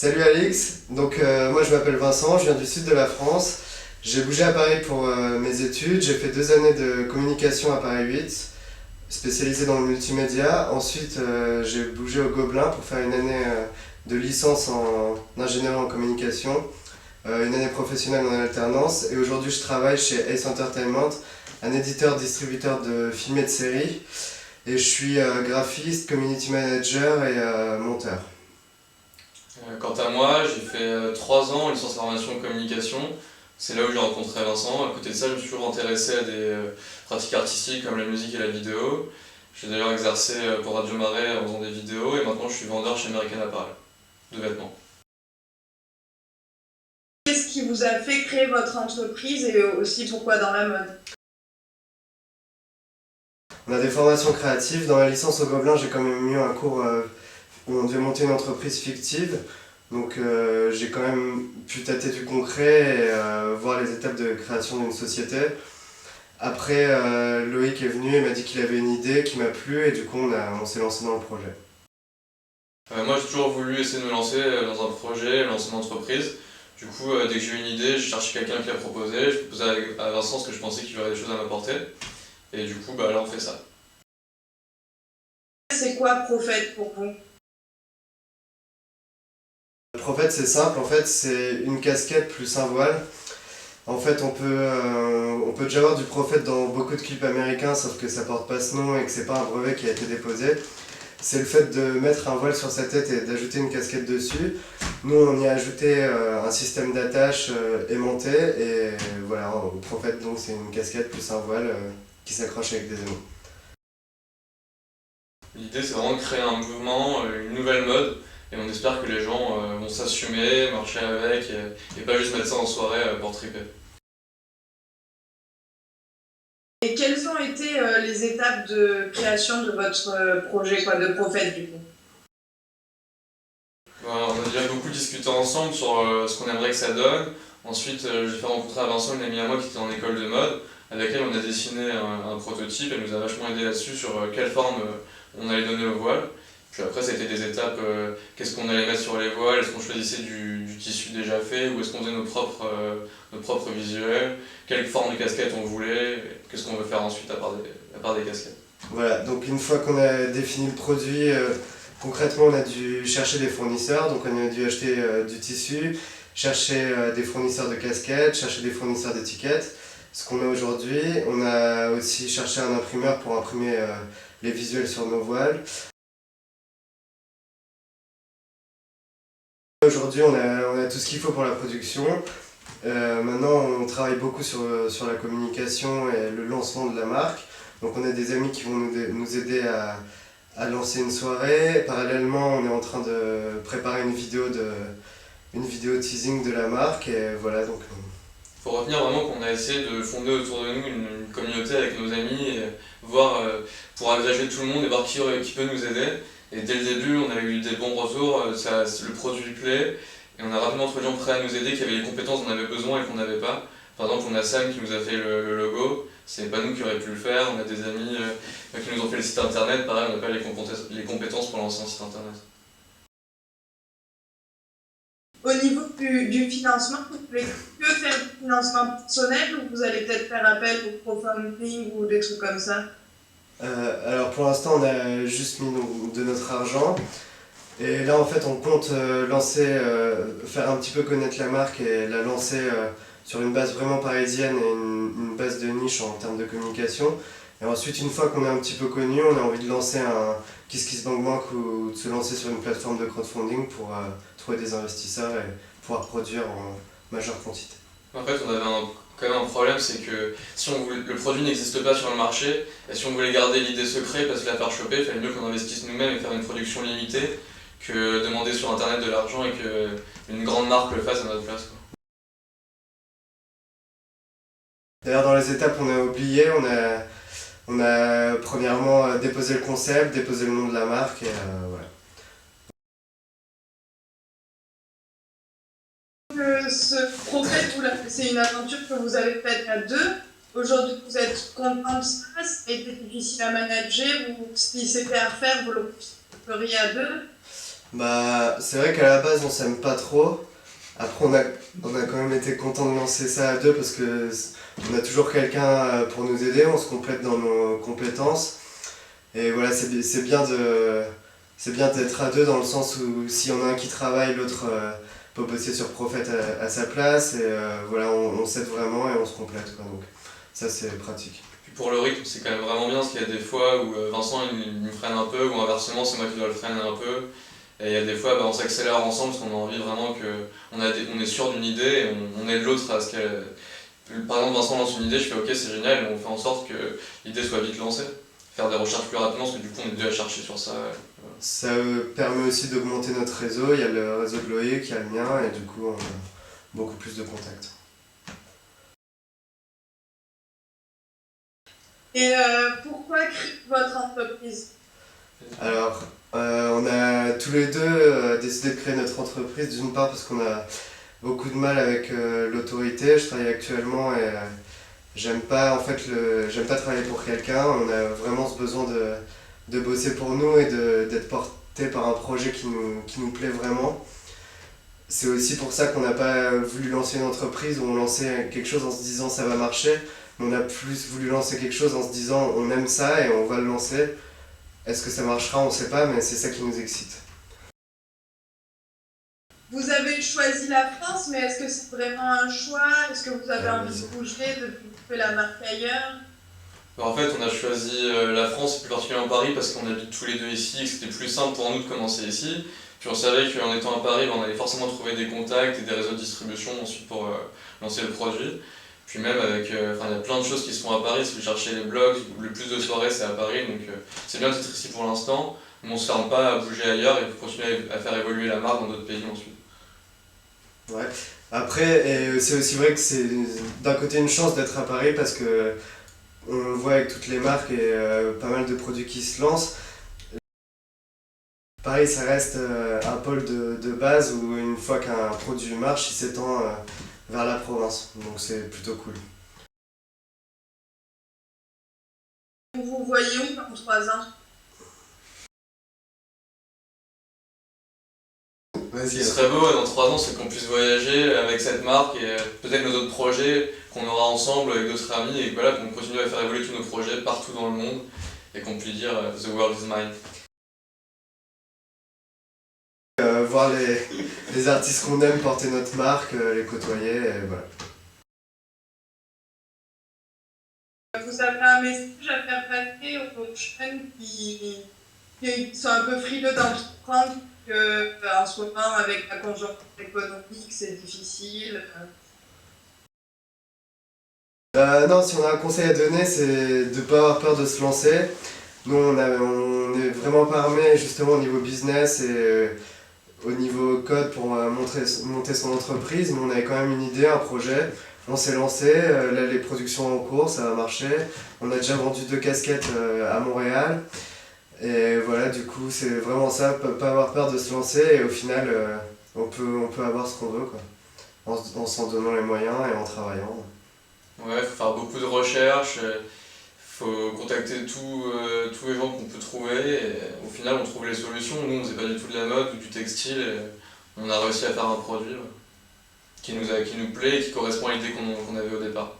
Salut Alix, moi je m'appelle Vincent, je viens du sud de la France. J'ai bougé à Paris pour mes études, j'ai fait 2 années de communication à Paris 8, spécialisé dans le multimédia. Ensuite j'ai bougé au Gobelin pour faire une année de licence en ingénierie en communication, une année professionnelle en alternance. Et aujourd'hui je travaille chez Ace Entertainment, un éditeur-distributeur de films et de séries. Et je suis graphiste, community manager et monteur. Quant à moi, j'ai fait 3 ans en licence de formation en communication. C'est là où j'ai rencontré Vincent. À côté de ça, je me suis toujours intéressé à des pratiques artistiques comme la musique et la vidéo. J'ai d'ailleurs exercé pour Radio Marais en faisant des vidéos et maintenant je suis vendeur chez American Apparel de vêtements. Qu'est-ce qui vous a fait créer votre entreprise et aussi pourquoi dans la mode? On a des formations créatives. Dans la licence au Gobelin, j'ai quand même eu un cours où on devait monter une entreprise fictive. J'ai quand même pu tâter du concret et voir les étapes de création d'une société. Après, Loïc est venu et m'a dit qu'il avait une idée qui m'a plu et du coup on s'est lancé dans le projet. Moi j'ai toujours voulu essayer de me lancer dans un projet, lancer une entreprise. Du coup, dès que j'ai eu une idée, je cherchais quelqu'un qui la proposait. Je proposais à Vincent ce que je pensais qu'il aurait des choses à m'apporter. Et du coup, là on fait ça. C'est quoi Prophète pour vous? Prophète, c'est simple, en fait c'est une casquette plus un voile. En fait on peut déjà voir du prophète dans beaucoup de clips américains, sauf que ça porte pas ce nom et que c'est pas un brevet qui a été déposé. C'est le fait de mettre un voile sur sa tête et d'ajouter une casquette dessus. Nous on y a ajouté un système d'attache aimanté et voilà, prophète donc c'est une casquette plus un voile qui s'accroche avec des aimants. L'idée c'est vraiment de créer un mouvement, une nouvelle mode, et on espère que les gens vont s'assumer, marcher avec, et pas juste mettre ça en soirée pour triper. Et quelles ont été les étapes de création de votre projet de Prophète du coup? Voilà, on a déjà beaucoup discuté ensemble sur ce qu'on aimerait que ça donne. Ensuite, j'ai fait rencontrer à Vincent une amie à moi qui était en école de mode, avec elle on a dessiné un prototype, elle nous a vachement aidé là-dessus sur quelle forme on allait donner au voile. Puis après, ça a été des étapes, qu'est-ce qu'on allait mettre sur les voiles, est-ce qu'on choisissait du tissu déjà fait, ou est-ce qu'on faisait nos propres visuels, quelle forme de casquette on voulait, qu'est-ce qu'on veut faire ensuite à part des casquettes. Voilà, donc une fois qu'on a défini le produit, concrètement on a dû chercher des fournisseurs, donc on a dû acheter du tissu, chercher des fournisseurs de casquettes, chercher des fournisseurs d'étiquettes, ce qu'on a aujourd'hui. On a aussi cherché un imprimeur pour imprimer les visuels sur nos voiles. Aujourd'hui on a tout ce qu'il faut pour la production. Maintenant on travaille beaucoup sur la communication et le lancement de la marque. Donc on a des amis qui vont nous aider à lancer une soirée. Parallèlement on est en train de préparer une vidéo teasing de la marque et voilà donc. Faut retenir vraiment qu'on a essayé de fonder autour de nous une communauté avec nos amis, et voir pour agréger tout le monde et voir qui peut nous aider. Et dès le début, on a eu des bons retours, le produit plaît, et on a rapidement trouvé des gens prêts à nous aider, qui avaient les compétences dont on avait besoin et qu'on n'avait pas. Par exemple, on a Sam qui nous a fait le logo, c'est pas nous qui aurions pu le faire, on a des amis qui nous ont fait le site internet, pareil, on n'a pas les compétences pour lancer un site internet. Au niveau du financement, vous pouvez que faire du financement personnel ou vous allez peut-être faire appel au crowdfunding ou des trucs comme ça? Alors pour l'instant on a juste mis de notre argent et là en fait on compte faire un petit peu connaître la marque et la lancer sur une base vraiment parisienne et une base de niche en termes de communication. Et ensuite une fois qu'on est un petit peu connu, on a envie de lancer un KissKissBankBank ou de se lancer sur une plateforme de crowdfunding pour trouver des investisseurs et pouvoir produire en majeure quantité. En fait, on avait quand même un problème, c'est que si le produit n'existe pas sur le marché, et si on voulait garder l'idée secrète parce que la faire choper, il fallait mieux qu'on investisse nous-mêmes et faire une production limitée que demander sur internet de l'argent et qu'une grande marque le fasse à notre place, quoi. D'ailleurs dans les étapes on a oublié, on a premièrement déposé le concept, déposé le nom de la marque et voilà. Ce projet, c'est une aventure que vous avez faite à deux. Aujourd'hui, vous êtes content de ça? Ça a été difficile à manager ou si c'était à refaire, vous le feriez à deux? Bah, c'est vrai qu'à la base, on s'aime pas trop. Après, on a quand même été content de lancer ça à deux parce que on a toujours quelqu'un pour nous aider, on se complète dans nos compétences. Et voilà, c'est bien d'être à deux dans le sens où s'il y en a un qui travaille, l'autre peut bosser sur Prophet à sa place. Et voilà, on s'aide vraiment et on se complète, quoi. Donc ça, c'est pratique. Puis pour le rythme, c'est quand même vraiment bien parce qu'il y a des fois où Vincent il me freine un peu, ou inversement, c'est moi qui dois le freiner un peu. Et il y a des fois, on s'accélère ensemble parce qu'on a envie vraiment on est sûr d'une idée et on aide l'autre à ce qu'elle. Par exemple, Vincent lance une idée, je fais ok, c'est génial, et on fait en sorte que l'idée soit vite lancée. Faire des recherches plus rapidement parce que du coup, on est deux à chercher sur ça. Ça permet aussi d'augmenter notre réseau. Il y a le réseau de Loïc, il y a le mien, et du coup, on a beaucoup plus de contacts. Et pourquoi créer votre entreprise? Alors, on a tous les deux décidé de créer notre entreprise, d'une part parce qu'on a beaucoup de mal avec l'autorité. Je travaille actuellement et j'aime pas j'aime pas travailler pour quelqu'un. On a vraiment ce besoin de bosser pour nous et d'être porté par un projet qui nous plaît vraiment. C'est aussi pour ça qu'on n'a pas voulu lancer une entreprise où on lançait quelque chose en se disant ça va marcher, mais on a plus voulu lancer quelque chose en se disant on aime ça et on va le lancer. Est-ce que ça marchera? On ne sait pas, mais c'est ça qui nous excite. Vous avez choisi la France, mais est-ce que c'est vraiment un choix? Est-ce que vous avez envie de bouger, de développer la marque ailleurs? En fait, on a choisi la France, plus particulièrement Paris, parce qu'on habite tous les deux ici et que c'était plus simple pour nous de commencer ici. Puis on savait qu'en étant à Paris, on allait forcément trouver des contacts et des réseaux de distribution ensuite pour lancer le produit. Puis même avec, il y a plein de choses qui se font à Paris. Si vous cherchez les blogs, le plus de soirées c'est à Paris, donc c'est bien d'être ici pour l'instant. Mais on ne se ferme pas à bouger ailleurs et continuer à faire évoluer la marque dans d'autres pays ensuite. Ouais. Après, c'est aussi vrai que c'est d'un côté une chance d'être à Paris parce que on le voit avec toutes les marques et pas mal de produits qui se lancent. Paris, ça reste un pôle de base où une fois qu'un produit marche, il s'étend vers la province. Donc c'est plutôt cool. Vous vous voyez où dans 3 ans? Ce qui serait beau dans 3 ans, c'est qu'on puisse voyager avec cette marque et peut-être nos autres projets qu'on aura ensemble avec d'autres amis et voilà, qu'on continue à faire évoluer tous nos projets partout dans le monde et qu'on puisse dire The world is mine. Voir les artistes qu'on aime porter notre marque, les côtoyer, et voilà. Vous avez un message à faire passer aux jeunes qui sont un peu frileux d'entreprendre, qu'en ce moment, avec la conjoncture économique, c'est difficile. Non, si on a un conseil à donner, c'est de ne pas avoir peur de se lancer. Nous, on est vraiment pas armés justement au niveau business et au niveau code pour monter son entreprise, mais on avait quand même une idée, un projet. On s'est lancé, là les productions en cours, ça va marcher. On a déjà vendu 2 casquettes à Montréal. Et voilà, du coup, c'est vraiment ça, pas avoir peur de se lancer et au final, on peut avoir ce qu'on veut, quoi. En s'en donnant les moyens et en travaillant. Ouais, faut faire beaucoup de recherches, faut contacter tous les gens qu'on peut trouver et au final on trouve les solutions. Nous on faisait pas du tout de la mode ou du textile et on a réussi à faire un produit qui nous plaît et qui correspond à l'idée qu'on avait au départ.